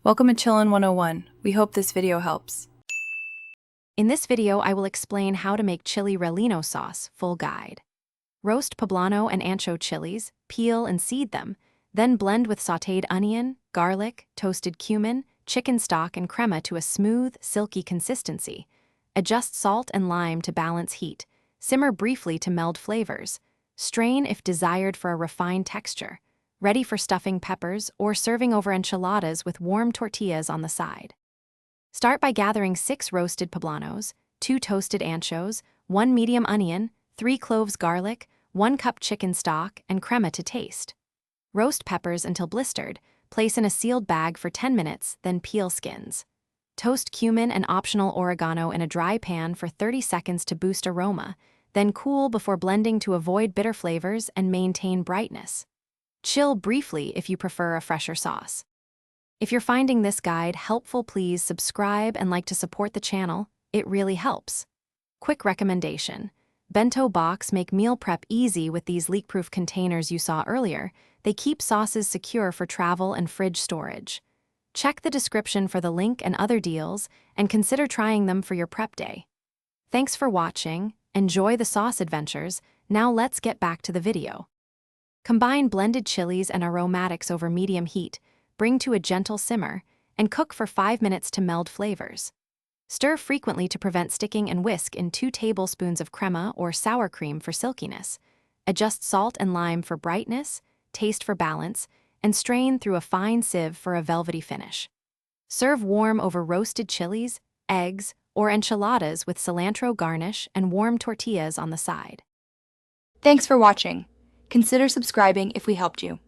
Welcome to Chillin' 101. We hope this video helps. In this video, I will explain how to make chili Relleno sauce, full guide. Roast poblano and ancho chilies, peel and seed them, then blend with sautéed onion, garlic, toasted cumin, chicken stock, and crema to a smooth, silky consistency. Adjust salt and lime to balance heat. Simmer briefly to meld flavors. Strain if desired for a refined texture. Ready for stuffing peppers or serving over enchiladas with warm tortillas on the side. Start by gathering 6 roasted poblanos, 2 toasted anchos, 1 medium onion, 3 cloves garlic, 1 cup chicken stock, and crema to taste. Roast peppers until blistered, place in a sealed bag for 10 minutes, then peel skins. Toast cumin and optional oregano in a dry pan for 30 seconds to boost aroma, then cool before blending to avoid bitter flavors and maintain brightness. Chill briefly if you prefer a fresher sauce. If you're finding this guide helpful, please subscribe and like to support the channel. It really helps. Quick recommendation. Bento box make meal prep easy with these leak-proof containers you saw earlier. They keep sauces secure for travel and fridge storage. Check the description for the link and other deals, and consider trying them for your prep day. Thanks for watching. Enjoy the sauce adventures. Now let's get back to the video. Combine blended chilies and aromatics over medium heat, bring to a gentle simmer, and cook for 5 minutes to meld flavors. Stir frequently to prevent sticking and whisk in 2 tablespoons of crema or sour cream for silkiness. Adjust salt and lime for brightness, taste for balance, and strain through a fine sieve for a velvety finish. Serve warm over roasted chilies, eggs, or enchiladas with cilantro garnish and warm tortillas on the side. Thanks for watching. Consider subscribing if we helped you.